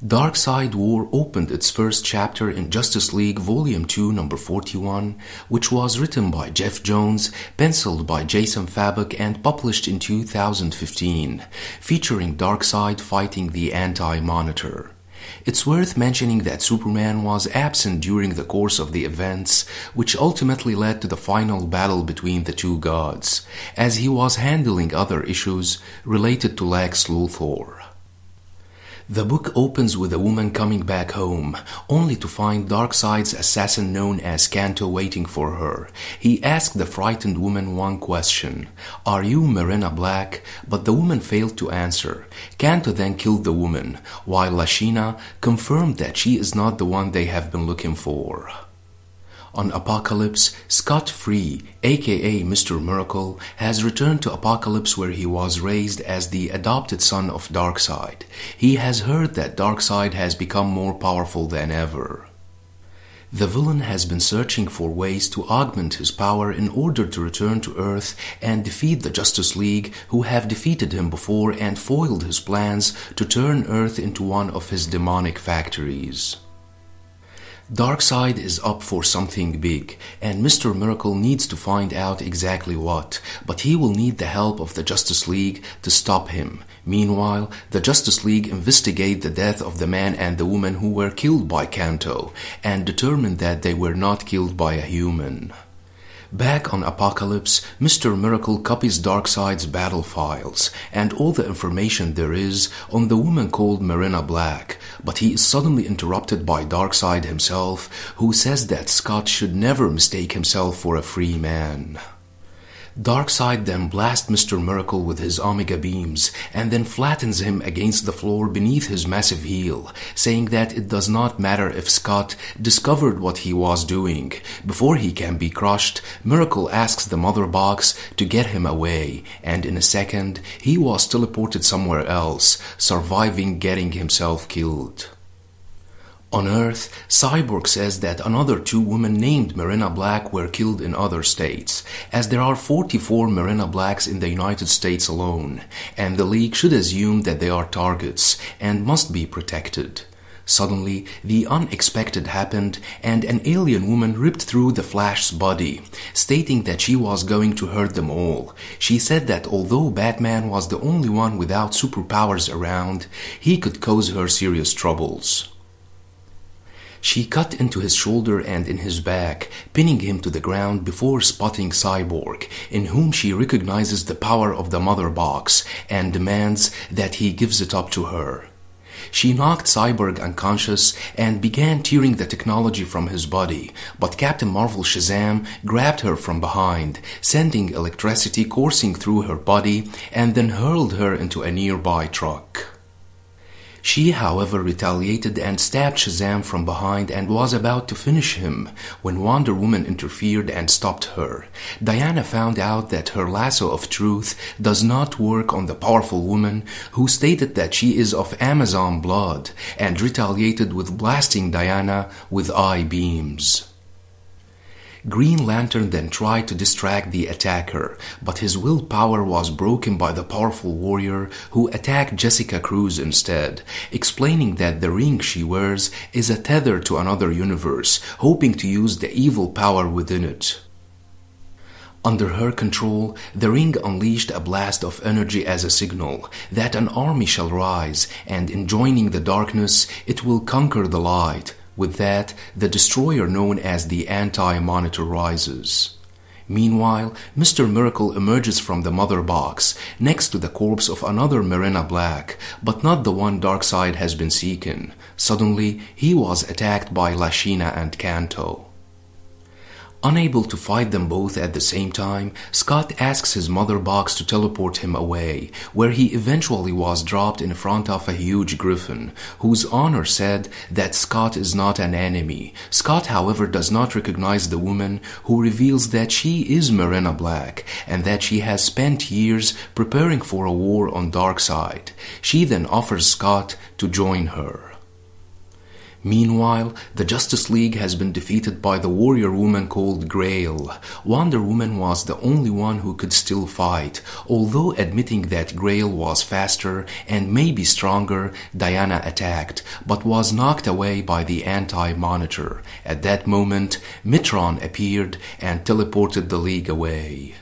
Darkseid War opened its first chapter in Justice League Volume 2, number 41, which was written by Jeff Jones, penciled by Jason Fabok, and published in 2015, featuring Darkseid fighting the Anti-Monitor. It's worth mentioning that Superman was absent during the course of the events, which ultimately led to the final battle between the two gods, as he was handling other issues related to Lex Luthor. The book opens with a woman coming back home, only to find Darkseid's assassin known as Kanto waiting for her. He asked the frightened woman one question: "Are you Marina Black?" But the woman failed to answer. Kanto then killed the woman, while Lashina confirmed that she is not the one they have been looking for. On Apocalypse, Scott Free, aka Mr. Miracle, has returned to Apocalypse where he was raised as the adopted son of Darkseid. He has heard that Darkseid has become more powerful than ever. The villain has been searching for ways to augment his power in order to return to Earth and defeat the Justice League, who have defeated him before and foiled his plans to turn Earth into one of his demonic factories. Darkseid is up for something big, and Mr. Miracle needs to find out exactly what, but he will need the help of the Justice League to stop him. Meanwhile, the Justice League investigate the death of the man and the woman who were killed by Kanto, and determine that they were not killed by a human. Back on Apocalypse, Mr. Miracle copies Darkseid's battle files and all the information there is on the woman called Marina Black, but he is suddenly interrupted by Darkseid himself, who says that Scott should never mistake himself for a free man. Darkseid then blasts Mr. Miracle with his Omega beams and then flattens him against the floor beneath his massive heel, saying that it does not matter if Scott discovered what he was doing. Before he can be crushed, Miracle asks the Mother Box to get him away, and in a second he was teleported somewhere else, surviving getting himself killed. On Earth, Cyborg says that another two women named Marina Black were killed in other states, as there are 44 Marina Blacks in the United States alone, and the League should assume that they are targets and must be protected. Suddenly, the unexpected happened, and an alien woman ripped through the Flash's body, stating that she was going to hurt them all. She said that although Batman was the only one without superpowers around, he could cause her serious troubles. She cut into his shoulder and in his back, pinning him to the ground before spotting Cyborg, in whom she recognizes the power of the Mother Box and demands that he gives it up to her. She knocked Cyborg unconscious and began tearing the technology from his body, but Captain Marvel Shazam grabbed her from behind, sending electricity coursing through her body and then hurled her into a nearby truck. She, however, retaliated and stabbed Shazam from behind and was about to finish him when Wonder Woman interfered and stopped her. Diana found out that her lasso of truth does not work on the powerful woman, who stated that she is of Amazon blood, and retaliated with blasting Diana with eye beams. Green Lantern then tried to distract the attacker, but his willpower was broken by the powerful warrior, who attacked Jessica Cruz instead, explaining that the ring she wears is a tether to another universe, hoping to use the evil power within it. Under her control, the ring unleashed a blast of energy as a signal that an army shall rise, and in joining the darkness, it will conquer the light. With that, the destroyer known as the Anti-Monitor rises. Meanwhile, Mr. Miracle emerges from the Mother Box, next to the corpse of another Marina Black, but not the one Darkseid has been seeking. Suddenly, he was attacked by Lashina and Kanto. Unable to fight them both at the same time, Scott asks his Mother Box to teleport him away, where he eventually was dropped in front of a huge griffin, whose owner said that Scott is not an enemy. Scott, however, does not recognize the woman, who reveals that she is Marina Black, and that she has spent years preparing for a war on Darkseid. She then offers Scott to join her. Meanwhile, the Justice League has been defeated by the warrior woman called Grail. Wonder Woman was the only one who could still fight, although admitting that Grail was faster and maybe stronger. Diana attacked, but was knocked away by the Anti-Monitor. At that moment, Mitron appeared and teleported the League away.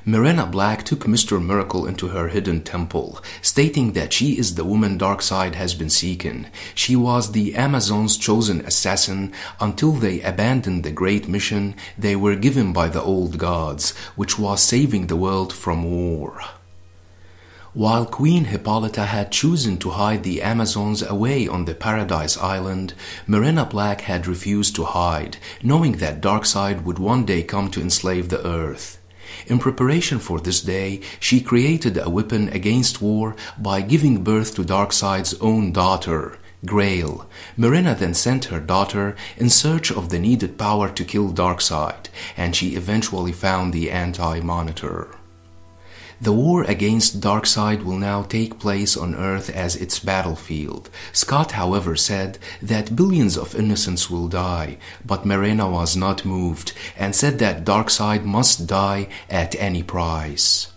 Mirena Black took Mr. Miracle into her hidden temple, stating that she is the woman Darkseid has been seeking. She was the Amazon's chosen assassin until they abandoned the great mission they were given by the old gods, which was saving the world from war. While Queen Hippolyta had chosen to hide the Amazons away on the Paradise Island, Mirena Black had refused to hide, knowing that Darkseid would one day come to enslave the Earth. In preparation for this day, she created a weapon against war by giving birth to Darkseid's own daughter, Grail. Mirena then sent her daughter in search of the needed power to kill Darkseid, and she eventually found the Anti-Monitor. The war against Darkseid will now take place on Earth as its battlefield. Scott, however, said that billions of innocents will die, but Mirena was not moved and said that Darkseid must die at any price.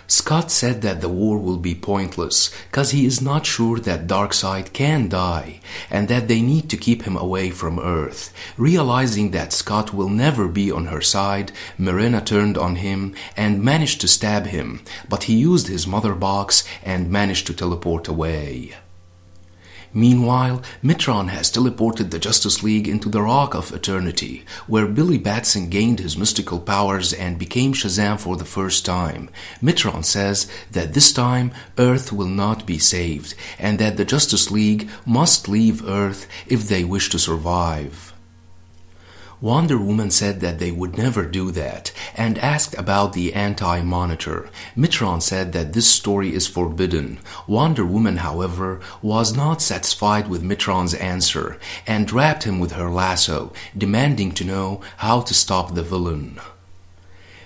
Scott said that the war will be pointless because he is not sure that Darkseid can die and that they need to keep him away from Earth. Realizing that Scott will never be on her side, Mirena turned on him and managed to stab him, but he used his mother box and managed to teleport away. Meanwhile, Mitron has teleported the Justice League into the Rock of Eternity, where Billy Batson gained his mystical powers and became Shazam for the first time. Mitron says that this time Earth will not be saved, and that the Justice League must leave Earth if they wish to survive. Wonder Woman said that they would never do that and asked about the Anti-Monitor. Mitron said that this story is forbidden. Wonder Woman, however, was not satisfied with Mitron's answer and wrapped him with her lasso, demanding to know how to stop the villain.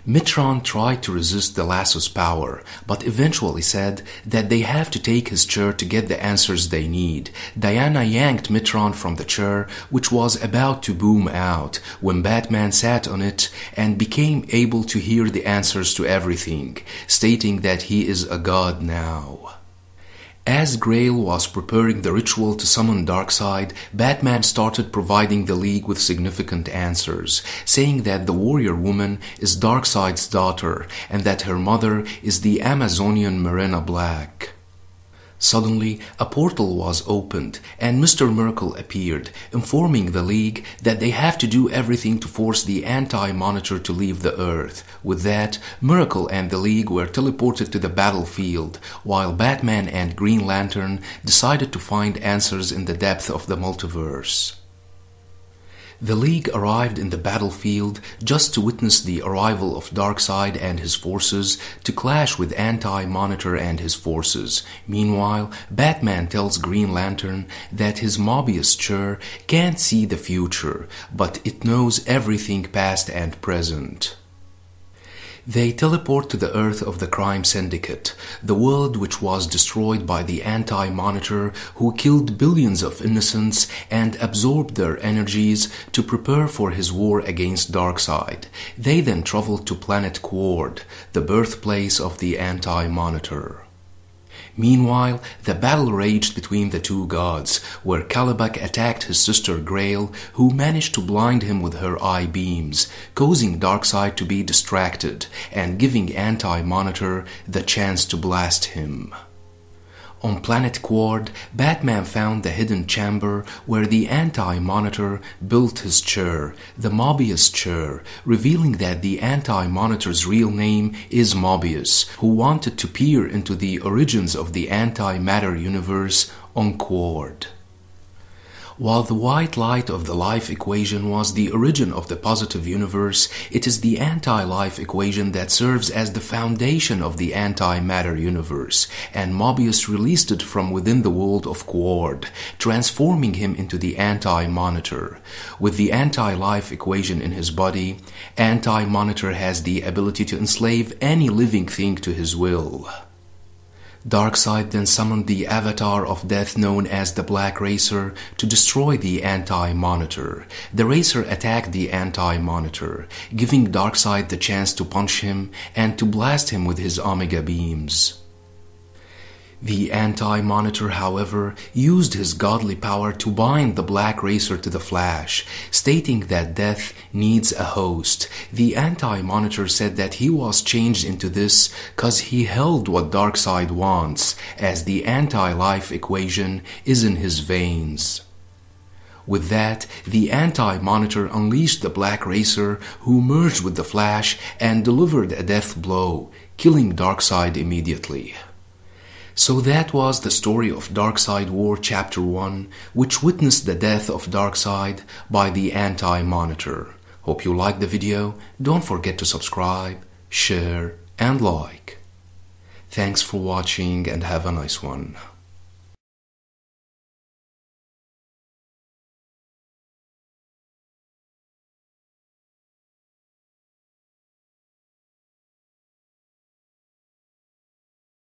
Mitron tried to resist the lasso's power, but eventually said that they have to take his chair to get the answers they need. Diana yanked Mitron from the chair, which was about to boom out, when Batman sat on it and became able to hear the answers to everything, stating that he is a god now. As Grail was preparing the ritual to summon Darkseid, Batman started providing the League with significant answers, saying that the warrior woman is Darkseid's daughter and that her mother is the Amazonian Mirena Black. Suddenly, a portal was opened and Mr. Miracle appeared, informing the League that they have to do everything to force the Anti-Monitor to leave the Earth. With that, Miracle and the League were teleported to the battlefield, while Batman and Green Lantern decided to find answers in the depth of the multiverse. The League arrived in the battlefield just to witness the arrival of Darkseid and his forces to clash with Anti-Monitor and his forces. Meanwhile, Batman tells Green Lantern that his Mobius chair can't see the future, but it knows everything past and present. They teleport to the Earth of the Crime Syndicate, the world which was destroyed by the Anti-Monitor, who killed billions of innocents and absorbed their energies to prepare for his war against Darkseid. They then traveled to planet Quord, the birthplace of the Anti-Monitor. Meanwhile, the battle raged between the two gods, where Caliban attacked his sister Grail, who managed to blind him with her eye beams, causing Darkseid to be distracted and giving Anti-Monitor the chance to blast him. On planet Quord, Batman found the hidden chamber where the Anti-Monitor built his chair, the Mobius chair, revealing that the Anti-Monitor's real name is Mobius, who wanted to peer into the origins of the antimatter universe on Quord. While the white light of the life equation was the origin of the positive universe, it is the anti-life equation that serves as the foundation of the antimatter universe, and Mobius released it from within the world of Quord, transforming him into the Anti-Monitor. With the anti-life equation in his body, Anti-Monitor has the ability to enslave any living thing to his will. Darkseid then summoned the avatar of death known as the Black Racer to destroy the Anti-Monitor. The Racer attacked the Anti-Monitor, giving Darkseid the chance to punch him and to blast him with his Omega beams. The Anti-Monitor, however, used his godly power to bind the Black Racer to the Flash, stating that death needs a host. The Anti-Monitor said that he was changed into this cause he held what Darkseid wants, as the anti-life equation is in his veins. With that, the Anti-Monitor unleashed the Black Racer, who merged with the Flash and delivered a death blow, killing Darkseid immediately. So that was the story of Darkseid War Chapter 1, which witnessed the death of Darkseid by the Anti-Monitor. Hope you liked the video. Don't forget to subscribe, share, and like. Thanks for watching and have a nice one.